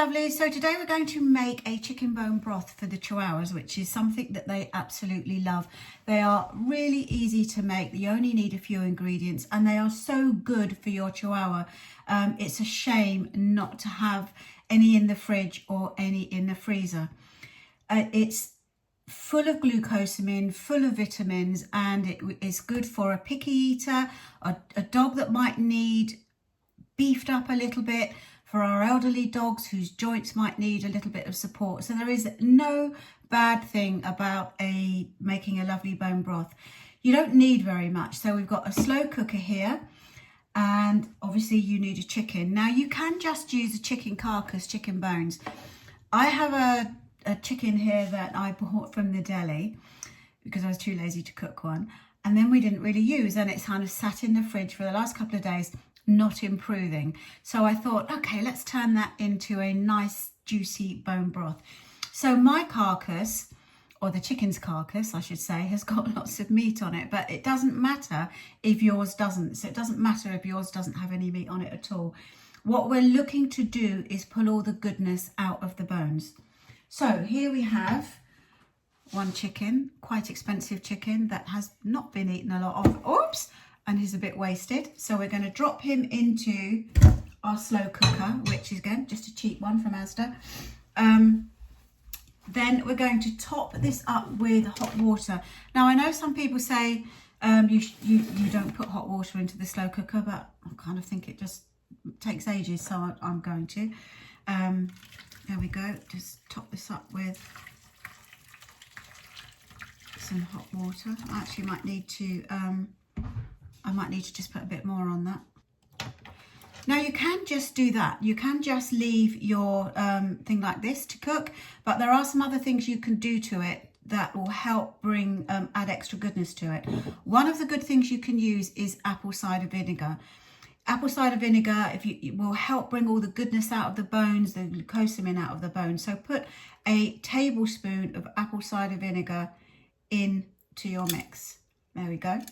lovely. So today we're going to make a chicken bone broth for the Chihuahuas, which is something that they absolutely love. They are really easy to make. You only need a few ingredients and they are so good for your Chihuahua. It's a shame not to have any in the fridge or any in the freezer. It's full of glucosamine, full of vitamins, and it is good for a picky eater, a dog that might need beefed up a little bit, for our elderly dogs whose joints might need a little bit of support. So there is no bad thing about making a lovely bone broth. You don't need very much. So we've got a slow cooker here, and obviously you need a chicken. Now you can just use a chicken carcass, chicken bones. I have a chicken here that I bought from the deli because I was too lazy to cook one, and then we didn't really use, and it's kind of sat in the fridge for the last couple of days, not improving. So I thought, okay, let's turn that into a nice juicy bone broth. So my carcass, or the chicken's carcass I should say, has got lots of meat on it, but it doesn't matter if yours doesn't. So it doesn't matter if yours doesn't have any meat on it at all. What we're looking to do is pull all the goodness out of the bones. So here we have one chicken, quite expensive chicken that has not been eaten a lot of. Oops! And he's a bit wasted. So we're going to drop him into our slow cooker, which is, again, just a cheap one from Asda. Then we're going to top this up with hot water. Now, I know some people say you don't put hot water into the slow cooker, but I kind of think it just takes ages, so I'm going to. There we go. Just top this up with some hot water. I actually might need to... I might need to just put a bit more on that. Now you can just do that. You can just leave your thing like this to cook, but there are some other things you can do to it that will help bring, add extra goodness to it. One of the good things you can use is apple cider vinegar. Apple cider vinegar it will help bring all the goodness out of the bones, the glucosamine out of the bones. So put a tablespoon of apple cider vinegar into your mix. There we go.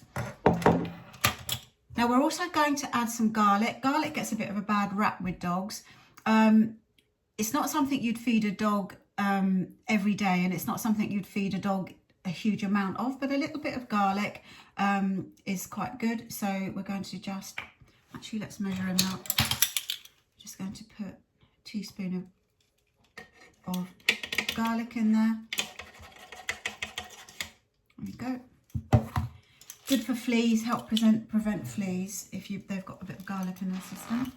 Now we're also going to add some garlic. Garlic gets a bit of a bad rap with dogs. It's not something you'd feed a dog every day, and it's not something you'd feed a dog a huge amount of, but a little bit of garlic is quite good. So we're going to just, actually let's measure him out. Just going to put a teaspoon of garlic in there. There we go. Good for fleas, help prevent fleas if they've got a bit of garlic in their system.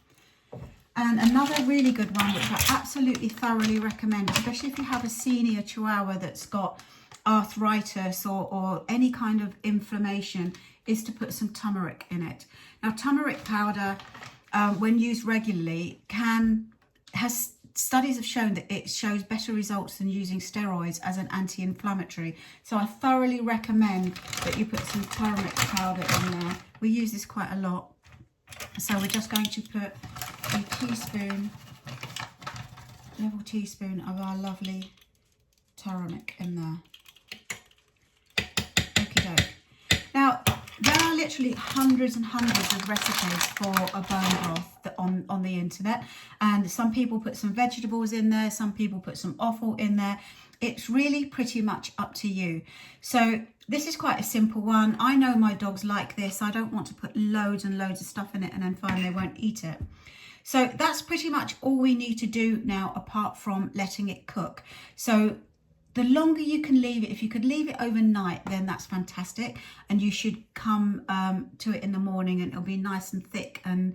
And another really good one, which I absolutely thoroughly recommend, especially if you have a senior Chihuahua that's got arthritis or any kind of inflammation, is to put some turmeric in it. Now, turmeric powder, when used regularly, studies have shown that it shows better results than using steroids as an anti-inflammatory. So I thoroughly recommend that you put some turmeric powder in there. We use this quite a lot. So we're just going to put a level teaspoon of our lovely turmeric in there. Okie doke. Now, there are literally hundreds and hundreds of recipes for a bone broth on the internet, and some people put some vegetables in there, some people put some offal in there. It's really pretty much up to you. So this is quite a simple one. I know my dogs like this. I don't want to put loads and loads of stuff in it and then find they won't eat it. So that's pretty much all we need to do now, apart from letting it cook. So the longer you can leave it, if you could leave it overnight, then that's fantastic. And you should come to it in the morning and it'll be nice and thick and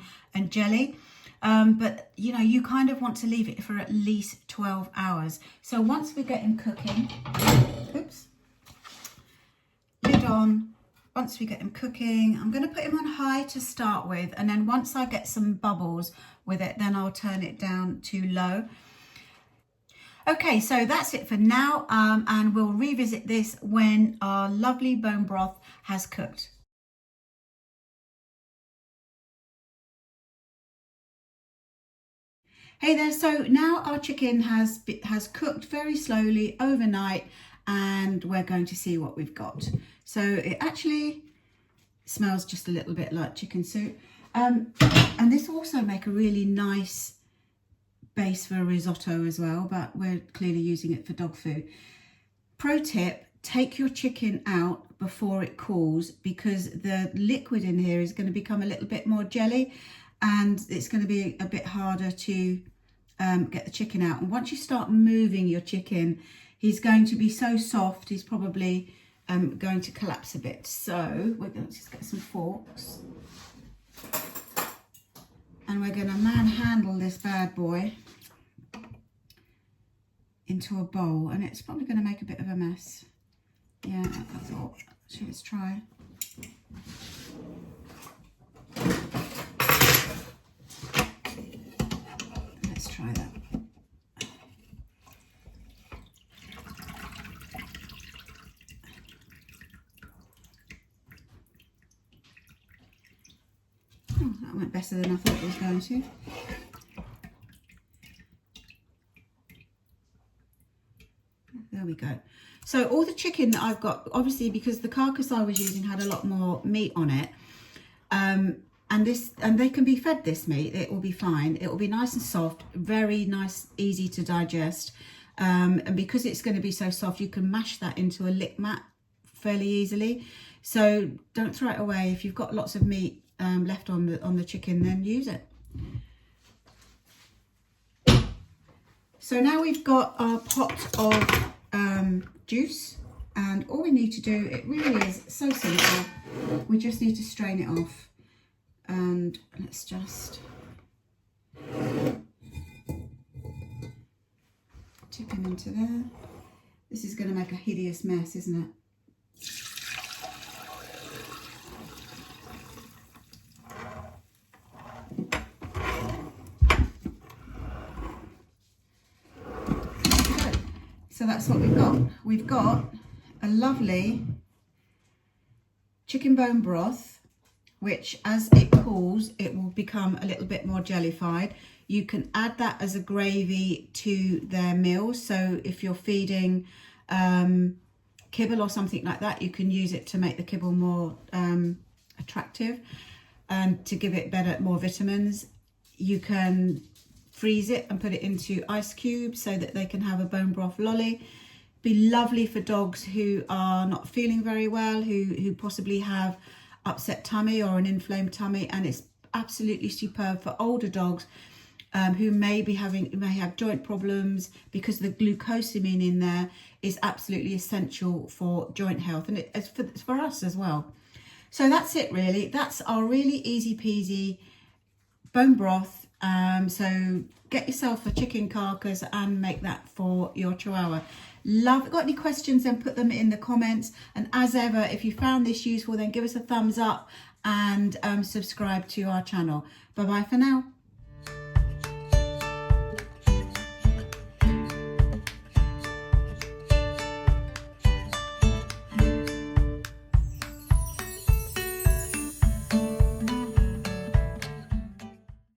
jelly. But, you know, you kind of want to leave it for at least 12 hours. So once we get him cooking, oops, lid on. Once we get him cooking, I'm going to put him on high to start with. And then once I get some bubbles with it, then I'll turn it down to low. Okay, so that's it for now, and we'll revisit this when our lovely bone broth has cooked. Hey there, so now our chicken has cooked very slowly overnight, and we're going to see what we've got. So it actually smells just a little bit like chicken soup, and this will also make a really nice base for a risotto as well, but we're clearly using it for dog food. Pro tip, take your chicken out before it cools, because the liquid in here is going to become a little bit more jelly, and it's going to be a bit harder to get the chicken out. And once you start moving your chicken, he's going to be so soft, he's probably going to collapse a bit. So we're going to just get some forks, and we're going to manhandle this bad boy into a bowl, and it's probably going to make a bit of a mess. Yeah, I thought, so let's try. Let's try that. Oh, that went better than I thought it was going to. There we go. So all the chicken that I've got, obviously because the carcass I was using had a lot more meat on it, and they can be fed this meat, it will be fine. It will be nice and soft, very nice, easy to digest, and because it's going to be so soft, you can mash that into a lick mat fairly easily. So don't throw it away. If you've got lots of meat left on the chicken, then use it. So now we've got our pot of juice, and all we need to do, it really is so simple, we just need to strain it off, and let's just tip him into there. This is going to make a hideous mess, isn't it? So that's what we've got. We've got a lovely chicken bone broth, which as it cools, it will become a little bit more jellified. You can add that as a gravy to their meals. So if you're feeding kibble or something like that, you can use it to make the kibble more attractive and to give it more vitamins. You can freeze it and put it into ice cubes so that they can have a bone broth lolly. Be lovely for dogs who are not feeling very well, who possibly have upset tummy or an inflamed tummy, and it's absolutely superb for older dogs who may have joint problems, because the glucosamine in there is absolutely essential for joint health, and it's for us as well. So that's it really. That's our really easy peasy bone broth. So get yourself a chicken carcass and make that for your Chihuahua. Got any questions, then put them in the comments, and as ever, if you found this useful, then give us a thumbs up and subscribe to our channel. Bye bye for now.